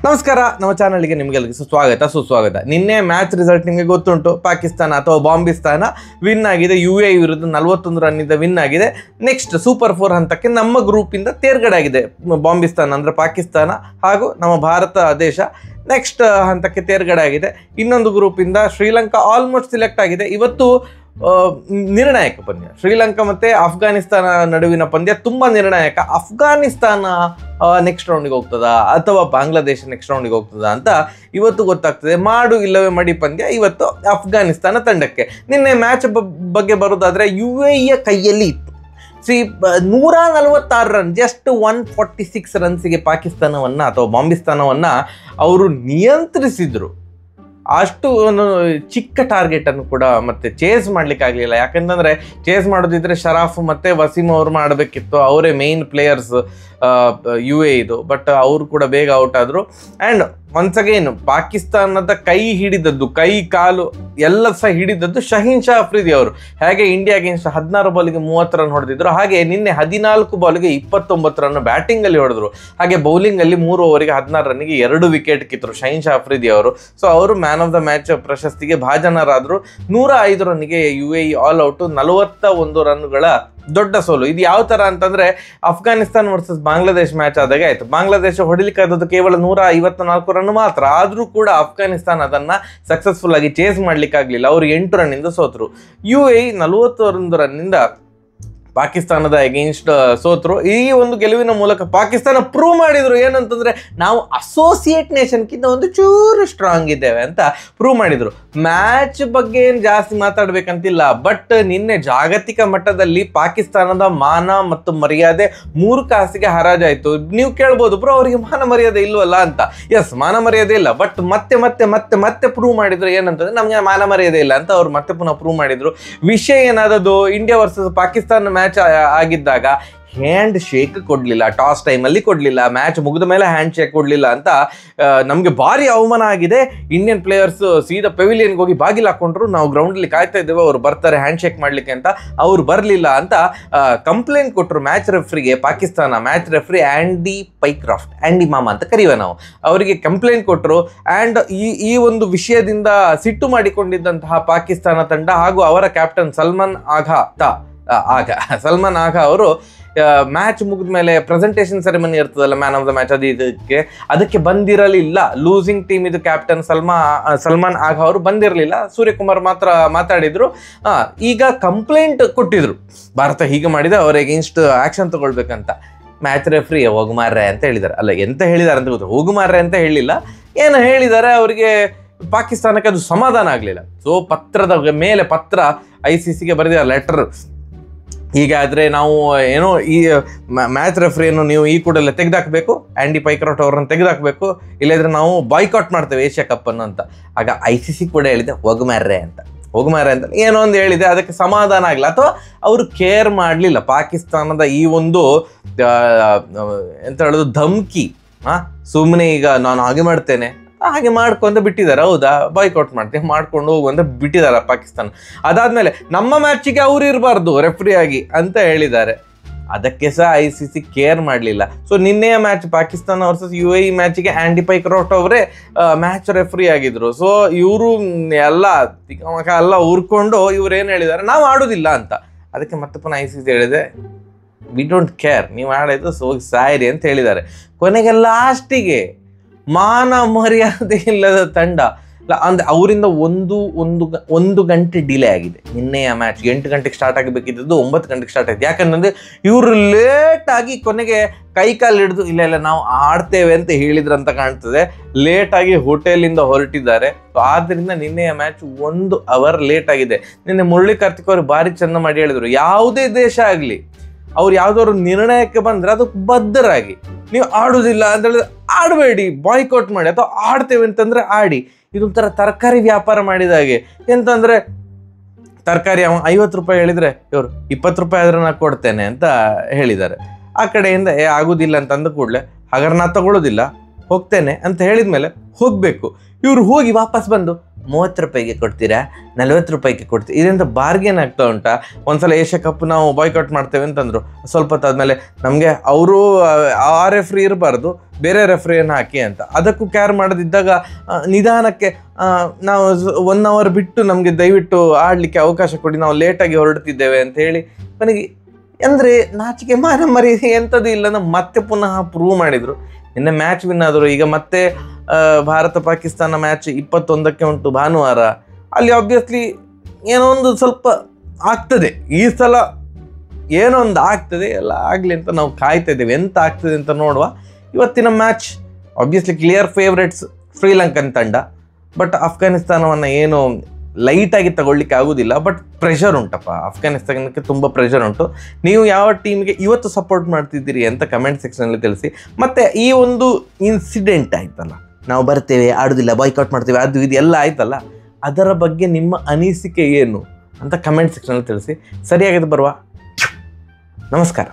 ನಮಸ್ಕಾರ, ನಮ್ಮ ಚಾನಲ್ಗೆ ನಿಮಗೆಲ್ಲರಿಗೂ ಸುಸ್ವಾಗತ. ನಿನ್ನೆ ಮ್ಯಾಚ್ ರಿಸಲ್ಟ್ ನಿಮಗೆ ಗೊತ್ತುಂಟು. ಪಾಕಿಸ್ತಾನ ಅಥವಾ ಬಾಂಬಿಸ್ತಾನ ವಿನ್ ಆಗಿದೆ. UAE ವಿರುದ್ಧ 41 ರನ್ನಿಂದ ವಿನ್ ಆಗಿದೆ. ನೆಕ್ಸ್ಟ್ ಸೂಪರ್ 4 ಹಂತಕ್ಕೆ ನಮ್ಮ ಗ್ರೂಪಿಂದ ತೇರ್ಗಡೆ ಆಗಿದೆ. ಬಾಂಬಿಸ್ತಾನ ಅಂದರೆ ಪಾಕಿಸ್ತಾನ ಹಾಗೂ ನಮ್ಮ ಭಾರತ ದೇಶ ನೆಕ್ಸ್ಟ್ ಹಂತಕ್ಕೆ ತೇರ್ಗಡೆ ಆಗಿದೆ. ಇನ್ನೊಂದು ಗ್ರೂಪಿಂದ ಶ್ರೀಲಂಕಾ ಆಲ್ಮೋಸ್ಟ್ ಸಿಲೆಕ್ಟ್ ಆಗಿದೆ. ಇವತ್ತು ನಿರ್ಣಾಯಕ ಪಂದ್ಯ ಶ್ರೀಲಂಕಾ ಮತ್ತು ಅಫ್ಘಾನಿಸ್ತಾನ ನಡುವಿನ ಪಂದ್ಯ ತುಂಬ ನಿರ್ಣಾಯಕ. ಅಫ್ಘಾನಿಸ್ತಾನ ನೆಕ್ಸ್ಟ್ ರೌಂಡಿಗೆ ಹೋಗ್ತದಾ ಅಥವಾ ಬಾಂಗ್ಲಾದೇಶ ನೆಕ್ಸ್ಟ್ ರೌಂಡಿಗೆ ಹೋಗ್ತದಾ ಅಂತ ಇವತ್ತು ಗೊತ್ತಾಗ್ತದೆ. ಮಾಡು ಇಲ್ಲವೇ ಮಡಿ ಪಂದ್ಯ ಇವತ್ತು ಅಫ್ಘಾನಿಸ್ತಾನ ತಂಡಕ್ಕೆ. ನಿನ್ನೆ ಮ್ಯಾಚ್ ಬಗ್ಗೆ ಬರೋದಾದರೆ UAEಯ ಕೈಯಲ್ಲಿ ಇತ್ತು. 146 ರನ್, ಜಸ್ಟ್ 146 ರನ್ಸಿಗೆ ಪಾಕಿಸ್ತಾನವನ್ನು ಅಥವಾ ಬಾಂಬಿಸ್ತಾನವನ್ನು ಅವರು ನಿಯಂತ್ರಿಸಿದ್ರು. ಅಷ್ಟು ಒಂದು ಚಿಕ್ಕ ಟಾರ್ಗೆಟನ್ನು ಕೂಡ ಮತ್ತೆ ಚೇಸ್ ಮಾಡಲಿಕ್ಕೆ ಆಗಲಿಲ್ಲ. ಯಾಕಂತಂದರೆ ಚೇಸ್ ಮಾಡೋದಿದ್ರೆ ಶರಾಫ್ ಮತ್ತು ವಸೀಮ್ ಅವರು ಮಾಡಬೇಕಿತ್ತು. ಅವರೇ ಮೇಯ್ನ್ ಪ್ಲೇಯರ್ಸ್ UAEದು. ಬಟ್ ಅವರು ಕೂಡ ಬೇಗ ಔಟ್ ಆದರು. ಆ್ಯಂಡ್ ಒನ್ಸ್ ಅಗೇನ್ ಪಾಕಿಸ್ತಾನದ ಕೈ ಹಿಡಿದದ್ದು, ಕೈ ಕಾಲು ಎಲ್ಲ ಸಹ ಹಿಡಿದದ್ದು ಶಹೀನ್ ಶಾ ಅಫ್ರಿದಿ ಅವರು. ಹಾಗೆ ಇಂಡಿಯಾ ಅಗೇನ್ಸ್ಟ್ 16 ಬಾಲಿಗೆ 30 ರನ್ ಹೊಡೆದಿದ್ರು. ಹಾಗೆ ನಿನ್ನೆ 14 ಬಾಲಿಗೆ 29 ರನ್ ಬ್ಯಾಟಿಂಗಲ್ಲಿ ಹೊಡೆದ್ರು. ಹಾಗೆ ಬೌಲಿಂಗಲ್ಲಿ 3 ಓವರಿಗೆ 16 ರನ್ನಿಗೆ 2 ವಿಕೆಟ್ ಕಿತ್ತರು ಶಹೀನ್ ಶಾ ಅಫ್ರಿದಿ ಅವರು. ಸೊ ಅವರು ಮ್ಯಾನ್ ಆಫ್ ದ ಮ್ಯಾಚ್ ಪ್ರಶಸ್ತಿಗೆ ಭಾಜನರಾದರು. 105 ರನ್ನಿಗೆ UAE ಆಲ್ ಔಟು, 41 ರನ್ನುಗಳ ದೊಡ್ಡ ಸೋಲು. ಇದು ಯಾವ ಥರ ಅಂತಂದರೆ ಅಫ್ಘಾನಿಸ್ತಾನ್ ವರ್ಸಸ್ ಬಾಂಗ್ಲಾದೇಶ್ ಮ್ಯಾಚ್ ಆದಾಗ ಆಯಿತು. ಬಾಂಗ್ಲಾದೇಶ ಹೊಡಿಲಿಕ್ಕಾದದ್ದು ಕೇವಲ 154 ರನ್ ಮಾತ್ರ. ಆದರೂ ಕೂಡ ಅಫ್ಘಾನಿಸ್ತಾನ್ ಅದನ್ನು ಸಕ್ಸಸ್ಫುಲ್ ಆಗಿ ಚೇಸ್ ಮಾಡಲಿಕ್ಕಾಗಲಿಲ್ಲ. ಅವರು 8 ರನ್ನಿಂದ ಸೋತರು. UAE 41 ರನ್ನಿಂದ ಪಾಕಿಸ್ತಾನದ ಅಗೇನ್ಸ್ಟ್ ಸೋತರು. ಈ ಒಂದು ಗೆಲುವಿನ ಮೂಲಕ ಪಾಕಿಸ್ತಾನ ಪ್ರೂವ್ ಮಾಡಿದರು ಏನಂತಂದರೆ ನಾವು ಅಸೋಸಿಯೇಟ್ ನೇಷನ್ಗಿಂತ ಒಂದು ಚೂರು ಸ್ಟ್ರಾಂಗ್ ಇದ್ದೇವೆ ಅಂತ ಪ್ರೂವ್ ಮಾಡಿದರು. ಮ್ಯಾಚ್ ಬಗ್ಗೆ ಏನು ಜಾಸ್ತಿ ಮಾತಾಡಬೇಕಂತಿಲ್ಲ. ಬಟ್ ನಿನ್ನೆ ಜಾಗತಿಕ ಮಟ್ಟದಲ್ಲಿ ಪಾಕಿಸ್ತಾನದ ಮಾನ ಮತ್ತು ಮರ್ಯಾದೆ 3 ಕಾಸಿಗೆ ಹರಾಜಾಯಿತು. ನೀವು ಕೇಳ್ಬೋದು, ಬ್ರೋ ಅವರಿಗೆ ಮಾನ ಮರ್ಯಾದೆ ಇಲ್ವಲ್ಲ ಅಂತ. ಎಸ್, ಮಾನ ಮರ್ಯಾದೆ ಇಲ್ಲ. ಬಟ್ ಮತ್ತೆ ಪ್ರೂವ್ ಮಾಡಿದ್ರು ಏನಂತಂದರೆ ನಮಗೆ ಮಾನ ಮರ್ಯಾದೆ ಇಲ್ಲ ಅಂತ ಅವ್ರು ಮತ್ತೆ ಪುನಃ ಪ್ರೂವ್ ಮಾಡಿದರು. ವಿಷಯ ಏನಾದದು, ಇಂಡಿಯಾ ವರ್ಸಸ್ ಪಾಕಿಸ್ತಾನ ಮ್ಯಾಚ್ ಆಗಿದ್ದಾಗ ಹ್ಯಾಂಡ್ ಶೇಕ್ ಕೊಡಲಿಲ್ಲ, ಟಾಸ್ ಟೈಮಲ್ಲಿ ಕೊಡಲಿಲ್ಲ, ಮ್ಯಾಚ್ ಮುಗಿದ ಮೇಲೆ ಹ್ಯಾಂಡ್ ಶೇಕ್ ಕೊಡಲಿಲ್ಲ ಅಂತ ನಮಗೆ ಭಾರಿ ಅವಮಾನ ಆಗಿದೆ. ಇಂಡಿಯನ್ ಪ್ಲೇಯರ್ಸ್ ಸೀದಾ ಪೆವಿಲಿಯನ್ಗೆ ಹೋಗಿ ಬಾಗಿಲು ಹಾಕೊಂಡ್ರು. ನಾವು ಗ್ರೌಂಡಲ್ಲಿ ಕಾಯ್ತಾ ಇದ್ದೇವೆ, ಅವ್ರು ಬರ್ತಾರೆ ಹ್ಯಾಂಡ್ ಶೇಕ್ ಮಾಡಲಿಕ್ಕೆ ಅಂತ. ಅವ್ರು ಬರಲಿಲ್ಲ ಅಂತ ಕಂಪ್ಲೇಂಟ್ ಕೊಟ್ಟರು ಮ್ಯಾಚ್ ರೆಫ್ರಿಗೆ. Pakistan match referee Andy Pycroft, Andy ಮಾಮ ಅಂತ ಕರೆಯುವ ನಾವು, ಅವರಿಗೆ ಕಂಪ್ಲೇಂಟ್ ಕೊಟ್ಟರು. ಆ್ಯಂಡ್ ಈ ಒಂದು ವಿಷಯದಿಂದ ಸಿಟ್ಟು ಮಾಡಿಕೊಂಡಿದ್ದಂತಹ ಪಾಕಿಸ್ತಾನ ತಂಡ ಹಾಗೂ ಅವರ ಕ್ಯಾಪ್ಟನ್ ಸಲ್ಮಾನ್ ಆಗಾ ಅವರು ಮ್ಯಾಚ್ ಮುಗಿದ ಮೇಲೆ ಪ್ರೆಸೆಂಟೇಷನ್ ಸೆರೆಮನಿ ಇರ್ತದಲ್ಲ ಮ್ಯಾನ್ ಆಫ್ ದ ಮ್ಯಾಚ್, ಅದಕ್ಕೆ ಬಂದಿರಲಿಲ್ಲ. ಲೂಸಿಂಗ್ ಟೀಮ್ ಇದು ಕ್ಯಾಪ್ಟನ್ ಸಲ್ಮಾನ್ ಆಗಾ ಅವರು ಬಂದಿರಲಿಲ್ಲ. ಸೂರ್ಯಕುಮಾರ್ ಮಾತ್ರ ಮಾತಾಡಿದ್ರು. ಈಗ ಕಂಪ್ಲೇಂಟ್ ಕೊಟ್ಟಿದ್ರು, ಭಾರತ ಹೀಗೆ ಮಾಡಿದೆ, ಅವ್ರ ಅಗೇನ್ಸ್ಟ್ ಆ್ಯಕ್ಷನ್ ತಗೊಳ್ಬೇಕಂತ. ಮ್ಯಾಚ್ ರೆಫ್ರಿ ಹೋಗುಮಾರ್ರೆ ಅಂತ ಹೇಳಿದ್ದಾರೆ. ಅಲ್ಲ, ಎಂತ ಹೇಳಿದ್ದಾರೆ ಅಂತ ಗೊತ್ತು, ಹೋಗುಮಾರ್ರೆ ಅಂತ ಹೇಳಿಲ್ಲ, ಏನು ಹೇಳಿದ್ದಾರೆ ಅವರಿಗೆ ಪಾಕಿಸ್ತಾನಕ್ಕೆ ಅದು ಸಮಾಧಾನ ಆಗಲಿಲ್ಲ. ಸೊ ಪತ್ರದ ಮೇಲೆ ಪತ್ರ ICCಗೆ ಬರೆದಿದ್ದಾರೆ, ಲೆಟರ್. ಹೀಗಾದರೆ ನಾವು ಏನೋ ಈ ಮ್ಯಾಚ್ ರೆಫ್ರಿಯನ್ನು ನೀವು ಈ ಕೂಡಲೇ ತೆಗೆದಾಕಬೇಕು, ಆ್ಯಂಡಿ ಪೈಕ್ರಾಫ್ಟ್ ಅವರನ್ನು ತೆಗೆದಾಕಬೇಕು, ಇಲ್ಲದ್ರೆ ನಾವು ಬಾಯ್ಕಾಟ್ ಮಾಡ್ತೇವೆ ಏಷ್ಯಾ ಕಪ್ಪನ್ನು ಅಂತ. ಆಗ ICC ಕೂಡ ಹೇಳಿದೆ ಹೋಗುಮಾರ್ರೆ ಅಂತ ಏನೋ ಒಂದು ಹೇಳಿದೆ. ಅದಕ್ಕೆ ಸಮಾಧಾನ ಆಗಲಿಲ್ಲ ಅಥವಾ ಅವರು ಕೇರ್ ಮಾಡಲಿಲ್ಲ. ಪಾಕಿಸ್ತಾನದ ಈ ಒಂದು ಎಂತ ಹೇಳೋದು ಧಮ್ಕಿ, ಸುಮ್ಮನೆ ಈಗ ನಾನು ಹಾಗೆ ಮಾಡ್ತೇನೆ ಹಾಗೆ ಮಾಡ್ಕೊಂತ ಬಿಟ್ಟಿದ್ದಾರೆ. ಹೌದಾ, ಬಾಯ್ಕಾಟ್ ಮಾಡ್ಕೊಂಡು ಹೋಗುವಂತ ಬಿಟ್ಟಿದ್ದಾರೆ ಪಾಕಿಸ್ತಾನ. ಅದಾದಮೇಲೆ ನಮ್ಮ ಮ್ಯಾಚಿಗೆ ಅವರು ಇರಬಾರ್ದು ರೆಫ್ರಿ ಆಗಿ ಅಂತ ಹೇಳಿದ್ದಾರೆ. ಅದಕ್ಕೆ ಸಹ ICC ಕೇರ್ ಮಾಡಲಿಲ್ಲ. ಸೊ ನಿನ್ನೆಯ ಮ್ಯಾಚ್ ಪಾಕಿಸ್ತಾನ ವರ್ಸಸ್ UAE ಮ್ಯಾಚಿಗೆ ಆ್ಯಂಡಿ ಪೈಕ್ರಾಫ್ಟ್ ಅವರೇ ಮ್ಯಾಚ್ ರೆಫ್ರಿ ಆಗಿದ್ರು. ಸೊ ಇವರು ಎಲ್ಲ ಉರ್ಕೊಂಡು ಇವ್ರು ಏನು ಹೇಳಿದ್ದಾರೆ, ನಾವು ಆಡೋದಿಲ್ಲ ಅಂತ. ಅದಕ್ಕೆ ಮತ್ತೆ ಪುನಃ ICC ಹೇಳಿದೆ, ವಿ ಡೋಂಟ್ ಕೇರ್, ನೀವು ಆಡೋದು ಹೋಗಿ ಸಾಯಿರಿ ಅಂತ ಹೇಳಿದ್ದಾರೆ. ಕೊನೆಗೆ ಲಾಸ್ಟಿಗೆ ಮಾನ ಮರ್ಯಾದೆ ಇಲ್ಲದ ತಂಡ ಅಂದರೆ ಅವರಿಂದ ಒಂದು ಗಂಟೆ ಡಿಲೇ ಆಗಿದೆ. ನಿನ್ನೆಯ ಮ್ಯಾಚ್ 8 ಗಂಟೆಗೆ ಸ್ಟಾರ್ಟ್ ಆಗಬೇಕಿದ್ದು 9 ಗಂಟೆಗೆ ಸ್ಟಾರ್ಟ್ ಆಗಿದೆ. ಯಾಕಂತಂದರೆ ಇವರು ಲೇಟಾಗಿ ಕೊನೆಗೆ ಕೈಕಾಲು ಹಿಡಿದು ಇಲ್ಲ ನಾವು ಆಡ್ತೇವೆ ಅಂತ ಹೇಳಿದ್ರಂತ ಕಾಣ್ತದೆ. ಲೇಟಾಗಿ ಹೋಟೆಲಿಂದ ಹೊರಟಿದ್ದಾರೆ. ಸೊ ಆದ್ದರಿಂದ ನಿನ್ನೆಯ ಮ್ಯಾಚ್ 1 ಅವರ್ ಲೇಟ್ ಆಗಿದೆ. ನಿನ್ನೆ ಮುರಳಿ ಕಾರ್ತಿಕ್ ಅವರು ಭಾರಿ ಚೆಂದ ಮಾಡಿ ಹೇಳಿದರು, ಯಾವುದೇ ದೇಶ ಆಗಲಿ ಅವ್ರು ಯಾವುದಾದ್ರು ನಿರ್ಣಯಕ್ಕೆ ಬಂದರೆ ಅದು ಬದ್ಧರಾಗಿ, ನೀವು ಆಡೋದಿಲ್ಲ ಅಂತ ಹೇಳಿದ್ರೆ ಆಡಬೇಡಿ, ಬಾಯ್ಕಾಟ್ ಮಾಡಿ, ಅಥವಾ ಆಡ್ತೇವೆ ಅಂತಂದರೆ ಆಡಿ. ಇದೊಂಥರ ತರಕಾರಿ ವ್ಯಾಪಾರ ಮಾಡಿದ ಹಾಗೆ. ಎಂತಂದರೆ ತರಕಾರಿ 50 ರೂಪಾಯಿ ಹೇಳಿದರೆ ಇವರು 20 ರೂಪಾಯಿ ಆದ್ರೆ ನಾನು ಕೊಡ್ತೇನೆ ಅಂತ ಹೇಳಿದ್ದಾರೆ. ಆ ಕಡೆಯಿಂದ ಆಗೋದಿಲ್ಲ ಅಂತ ಅಂದ ಕೂಡಲೇ ಹಾಗಾದ್ರೆ ನಾ ತಗೊಳ್ಳೋದಿಲ್ಲ, ಹೋಗ್ತೇನೆ ಅಂತ ಹೇಳಿದ ಮೇಲೆ ಹೋಗಬೇಕು. ಇವರು ಹೋಗಿ ವಾಪಸ್ ಬಂದು 30 ರೂಪಾಯಿಗೆ ಕೊಡ್ತೀರಾ, 40 ರೂಪಾಯಿಗೆ ಕೊಡ್ತೀರಾ, ಇದರಿಂದ ಬಾರ್ಗೇನ್ ಆಗ್ತಾ ಉಂಟಾ? ಒಂದ್ಸಲ ಏಷ್ಯಾ ಕಪ್ ನಾವು ಬಾಯ್ಕಾಟ್ ಮಾಡ್ತೇವೆ ಅಂತಂದರು, ಸ್ವಲ್ಪ ಹೊತ್ತಾದ್ಮೇಲೆ ನಮಗೆ ಅವರು ಆ ರೆಫ್ರಿ ಇರಬಾರ್ದು, ಬೇರೆ ರೆಫ್ರಿಯನ್ನು ಹಾಕಿ ಅಂತ. ಅದಕ್ಕೂ ಕೇರ್ ಮಾಡದಿದ್ದಾಗ ನಿಧಾನಕ್ಕೆ ನಾವು 1 ಅವರ್ ಬಿಟ್ಟು ನಮಗೆ ದಯವಿಟ್ಟು ಆಡಲಿಕ್ಕೆ ಅವಕಾಶ ಕೊಡಿ, ನಾವು ಲೇಟಾಗಿ ಹೊರಡ್ತಿದ್ದೇವೆ ಅಂತ ಹೇಳಿ ನನಗೆ ಅಂದರೆ ನಾಚಿಕೆ ಮಾನ ಮರಿ ಎಂಥದ್ದು ಇಲ್ಲ ಮತ್ತೆ ಪುನಃ ಪ್ರೂವ್ ಮಾಡಿದರು. ನಿನ್ನೆ ಮ್ಯಾಚ್ ವಿನ್ ಆದರು. ಈಗ ಮತ್ತೆ ಭಾರತ ಪಾಕಿಸ್ತಾನ ಮ್ಯಾಚ್ 21ಕ್ಕೆ ಉಂಟು ಭಾನುವಾರ. ಅಲ್ಲಿ ಆಬ್ವಿಯಸ್ಲಿ ಏನೋ ಒಂದು ಸ್ವಲ್ಪ ಆಗ್ತದೆ, ಈ ಸಲ ಏನೋ ಒಂದು ಆಗ್ತದೆ, ಎಲ್ಲ ಆಗಲಿ ಅಂತ ನಾವು ಕಾಯ್ತಾ ಇದ್ದೇವೆ. ಎಂತ ಆಗ್ತದೆ ಅಂತ ನೋಡುವ. ಇವತ್ತಿನ match obviously clear favourites Sri Lankan ತಂಡ. ಬಟ್ ಅಫ್ಘಾನಿಸ್ತಾನವನ್ನು ಏನು ಲೈಟಾಗಿ ತಗೊಳ್ಳಿಕ್ಕೆ ಆಗೋದಿಲ್ಲ. ಬಟ್ ಪ್ರೆಷರ್ ಉಂಟಪ್ಪ, ಅಫ್ಘಾನಿಸ್ತಾನಕ್ಕೆ ತುಂಬ ಪ್ರೆಷರ್ ಉಂಟು. ನೀವು ಯಾವ ಟೀಮ್ಗೆ ಇವತ್ತು ಸಪೋರ್ಟ್ ಮಾಡ್ತಿದ್ದೀರಿ ಅಂತ ಕಮೆಂಟ್ ಸೆಕ್ಷನಲ್ಲಿ ತಿಳಿಸಿ. ಮತ್ತು ಈ ಒಂದು ಇನ್ಸಿಡೆಂಟ್ ಆಯ್ತಲ್ಲ, ನಾವು ಬರ್ತೇವೆ, ಆಡೋದಿಲ್ಲ, ಬಾಯ್ಕಾಟ್ ಮಾಡ್ತೇವೆ, ಅದು ಇದು ಎಲ್ಲ ಆಯ್ತಲ್ಲ, ಅದರ ಬಗ್ಗೆ ನಿಮ್ಮ ಅನಿಸಿಕೆ ಏನು ಅಂತ ಕಮೆಂಟ್ ಸೆಕ್ಷನಲ್ಲಿ ತಿಳಿಸಿ. ಸರಿಯಾಗಿದೆ ಬರುವ. ನಮಸ್ಕಾರ.